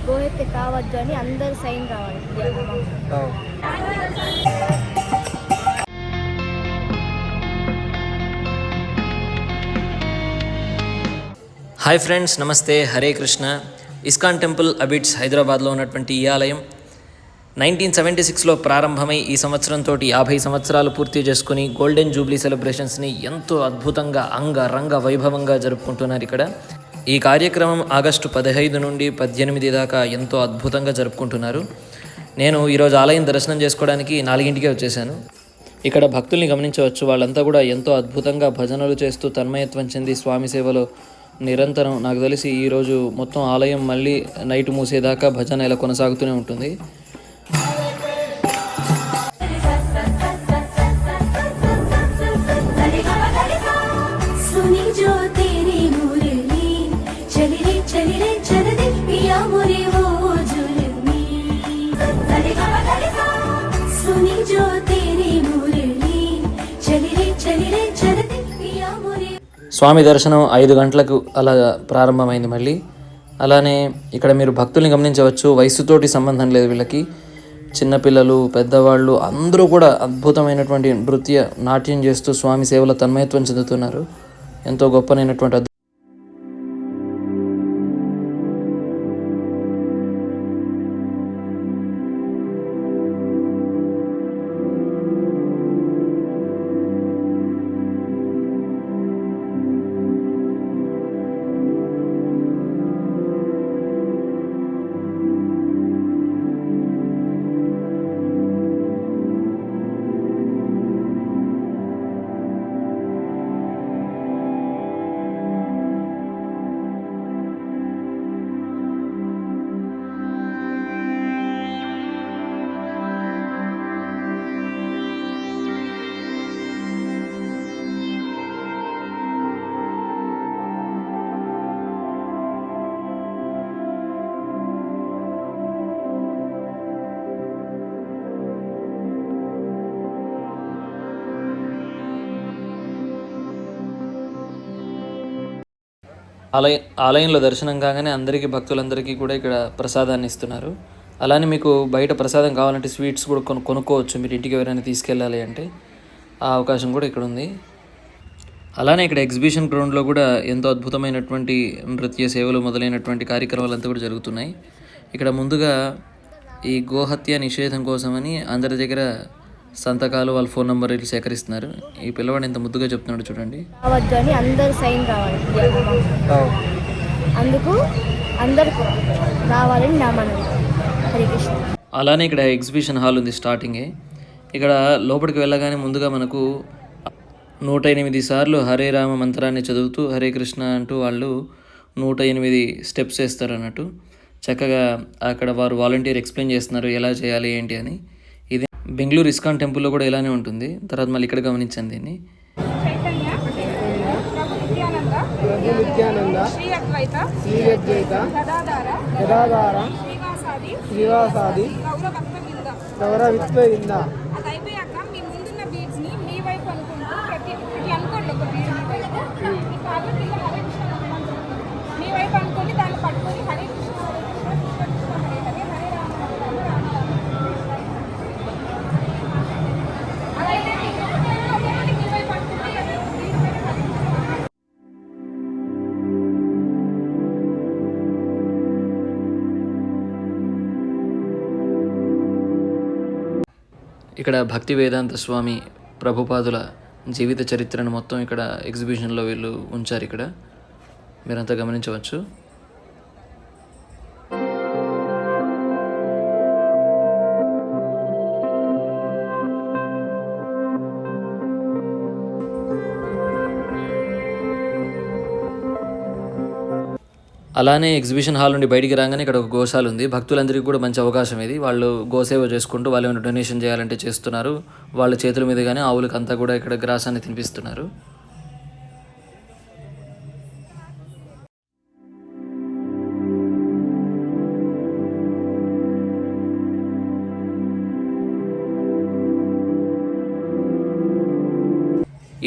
గోహత్య కావద్దు అని అందరు సైన్ కావాలి. హాయ్ ఫ్రెండ్స్, నమస్తే, హరే కృష్ణ. ఇస్కాన్ టెంపుల్ అబిడ్స్ హైదరాబాద్లో ఉన్నటువంటి ఈ ఆలయం 1976లో ప్రారంభమై ఈ సంవత్సరంతో 50 సంవత్సరాలు పూర్తి చేసుకుని గోల్డెన్ జూబ్లీ సెలబ్రేషన్స్ని ఎంతో అద్భుతంగా అంగరంగ వైభవంగా జరుపుకుంటున్నారు. ఇక్కడ ఈ కార్యక్రమం ఆగస్టు 15 నుండి 18 దాకా ఎంతో అద్భుతంగా జరుపుకుంటున్నారు. నేను ఈరోజు ఆలయం దర్శనం చేసుకోవడానికి 4ంటికే వచ్చేసాను. ఇక్కడ భక్తుల్ని గమనించవచ్చు. వాళ్ళంతా కూడా ఎంతో అద్భుతంగా భజనలు చేస్తూ తన్మయత్వం చెంది స్వామి సేవలో నిరంతరం, నాకు తెలిసి ఈరోజు మొత్తం ఆలయం మళ్ళీ నైట్ మూసేదాకా భజన ఇలా కొనసాగుతూనే ఉంటుంది. స్వామి దర్శనం 5 గంటలకు అలా ప్రారంభమైంది. మళ్ళీ అలానే ఇక్కడ మీరు భక్తుల్ని గమనించవచ్చు. వయసుతోటి సంబంధం లేదు వీళ్ళకి. చిన్నపిల్లలు, పెద్దవాళ్ళు అందరూ కూడా అద్భుతమైనటువంటి నృత్య నాట్యం చేస్తూ స్వామి సేవలో తన్మయత్వం చెందుతున్నారు. ఎంతో గొప్పనైనటువంటి ఆలయంలో దర్శనం కాగానే అందరికీ, భక్తులందరికీ కూడా ఇక్కడ ప్రసాదాన్ని ఇస్తున్నారు. అలానే మీకు బయట ప్రసాదం కావాలంటే స్వీట్స్ కూడా కొనుక్కోవచ్చు. మీరు ఇంటికి ఎవరైనా తీసుకెళ్ళాలి అంటే ఆ అవకాశం కూడా ఇక్కడ ఉంది. అలానే ఇక్కడ ఎగ్జిబిషన్ గ్రౌండ్లో కూడా ఎంతో అద్భుతమైనటువంటి నృత్య సేవలు మొదలైనటువంటి కార్యక్రమాలు అంతా కూడా జరుగుతున్నాయి. ఇక్కడ ముందుగా ఈ గోహత్య నిషేధం కోసమని అందరి దగ్గర సంతకాలు, వాళ్ళ ఫోన్ నెంబర్ ఇట్లా సేకరిస్తున్నారు. ఈ పిల్లవాడు ఎంత ముద్దుగా చెప్తున్నాడు చూడండి. కావద్దు అని అందరు సైన్ కావాలి. అందుకు అందరు రావాలని నా మనవి. హరే కృష్ణ. అలానే ఇక్కడ ఎగ్జిబిషన్ హాల్ ఉంది స్టార్టింగే. ఇక్కడ లోపలికి వెళ్ళగానే ముందుగా మనకు 108 సార్లు హరే రామ మంత్రాన్ని చదువుతూ హరే కృష్ణ అంటూ వాళ్ళు 108 స్టెప్స్ వేస్తారు అన్నట్టు. చక్కగా అక్కడ వారు వాలంటీర్ ఎక్స్ప్లెయిన్ చేస్తున్నారు ఎలా చేయాలి ఏంటి అని. ఇది బెంగళూరు ఇస్కాన్ టెంపుల్లో కూడా ఇలానే ఉంటుంది. తర్వాత మళ్ళీ ఇక్కడ గమనించాను దీన్ని. ఇక్కడ భక్తి వేదాంత స్వామి ప్రభుపాదుల జీవిత చరిత్రను మొత్తం ఇక్కడ ఎగ్జిబిషన్లో వీళ్ళు ఉంచారు. ఇక్కడ మీరంతా గమనించవచ్చు. అలానే ఎగ్జిబిషన్ హాల్ నుండి బయటికి రాగానే ఇక్కడ ఒక గోశాల ఉంది. భక్తులందరికీ కూడా మంచి అవకాశం ఇది. వాళ్ళు గోసేవ చేసుకుంటూ వాళ్ళు ఏమైనా డొనేషన్ చేయాలంటే చేస్తున్నారు. వాళ్ళ చేతుల మీదుగానే ఆవులకి అంతా కూడా ఇక్కడ గ్రాసాన్ని తినిపిస్తున్నారు.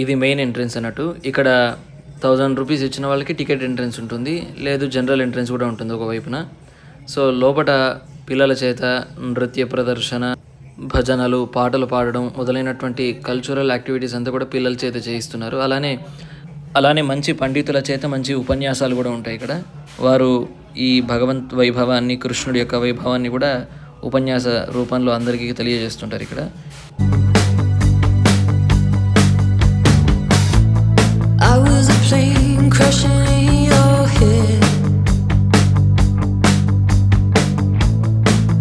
ఇది మెయిన్ ఎంట్రన్స్ అన్నట్టు. ఇక్కడ 1000 రూపీస్ ఇచ్చిన వాళ్ళకి టికెట్ ఎంట్రన్స్ ఉంటుంది, లేదు జనరల్ ఎంట్రన్స్ కూడా ఉంటుంది ఒకవైపున. సో లోపట పిల్లల చేత నృత్య ప్రదర్శన, భజనలు, పాటలు పాడడం మొదలైనటువంటి కల్చరల్ యాక్టివిటీస్ అంతా కూడా పిల్లల చేత చేయిస్తున్నారు. అలానే మంచి పండితుల చేత మంచి ఉపన్యాసాలు కూడా ఉంటాయి ఇక్కడ. వారు ఈ భగవంత్ వైభవాన్ని, కృష్ణుడి యొక్క వైభవాన్ని కూడా ఉపన్యాస రూపంలో అందరికీ తెలియజేస్తుంటారు ఇక్కడ. I was a plane crashing in your head.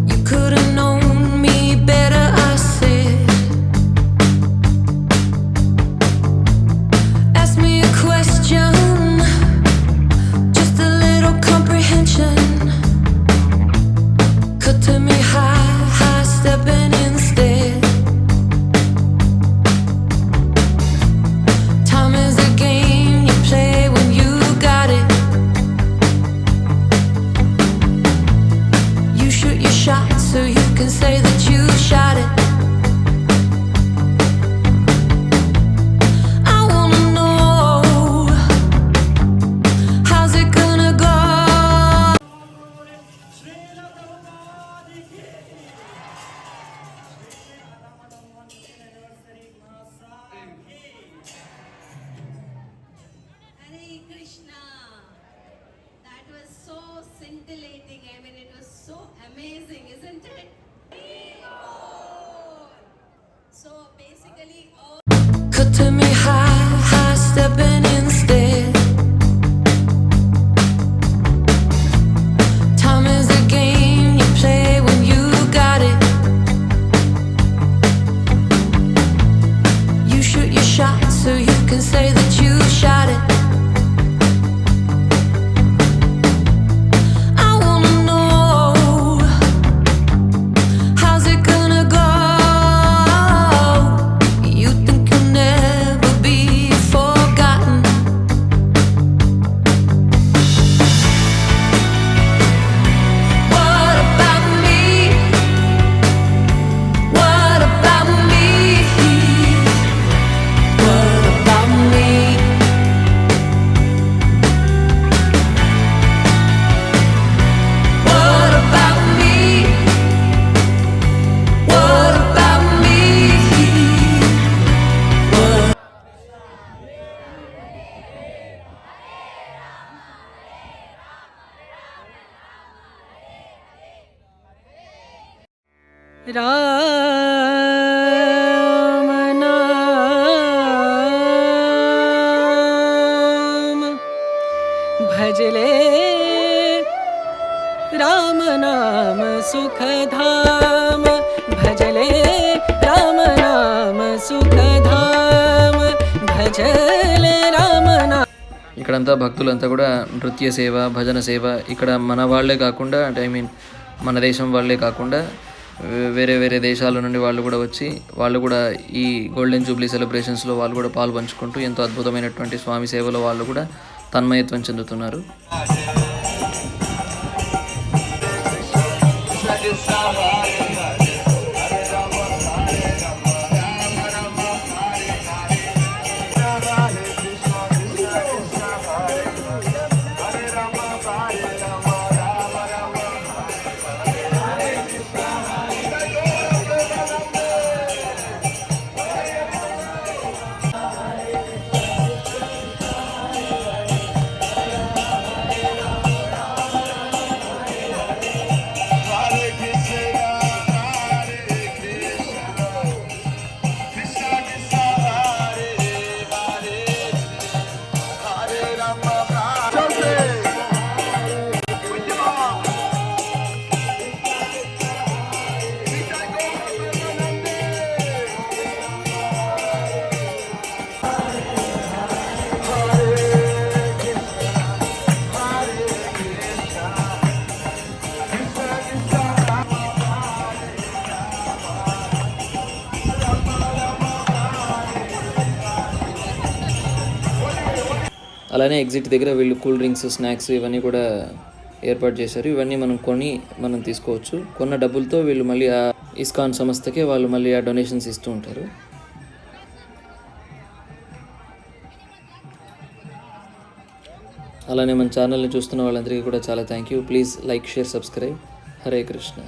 You could have known me better, I said. Ask me a question, just a little comprehension. Cut to me high stepping instead. Time is a game you play when you got it. You shoot your shot so you can say that you shot it. I wanna know, how's it gonna go? Hare Krishna. That was so scintillating. I mean, it was so amazing, isn't it? So basically, all Cut to me high stepping instead. Time is a game you play when you got it. You shoot your shot so you can say that you shot it. I wanna know, how's it gonna go? You think you'll never be forgotten. What about me? What about me? What about me? What about me? What about me? What? Ram नाम भजले राम नाम सुखधाम भजले राम नाम सुखधाम भजले राम नाम. ఇక్కడంతా భక్తులంతా కూడా నృత్య సేవ, భజన సేవ, ఇక్కడ మన వాళ్ళే కాకుండా అంటే మన దేశం వాళ్ళే కాకుండా వేరే వేరే దేశాల నుండి వాళ్ళు కూడా వచ్చి వాళ్ళు కూడా ఈ గోల్డెన్ జూబ్లీ సెలబ్రేషన్స్లో వాళ్ళు కూడా పాలు పంచుకుంటూ ఎంతో అద్భుతమైనటువంటి స్వామి సేవలో వాళ్ళు కూడా తన్మయత్వం చెందుతున్నారు. అలానే ఎగ్జిట్ దగ్గర వీళ్ళు కూల్ డ్రింక్స్, స్నాక్స్ ఇవన్నీ కూడా ఏర్పాటు చేశారు. ఇవన్నీ మనం తీసుకోవచ్చు. కొన్న డబ్బులతో వీళ్ళు మళ్ళీ ఆ ఇస్కాన్ సంస్థకే వాళ్ళు మళ్ళీ ఆ డొనేషన్స్ ఇస్తూ ఉంటారు. అలానే మన ఛానల్ని చూస్తున్న వాళ్ళందరికీ కూడా చాలా thank you. Please like, share, subscribe. Hare Krishna.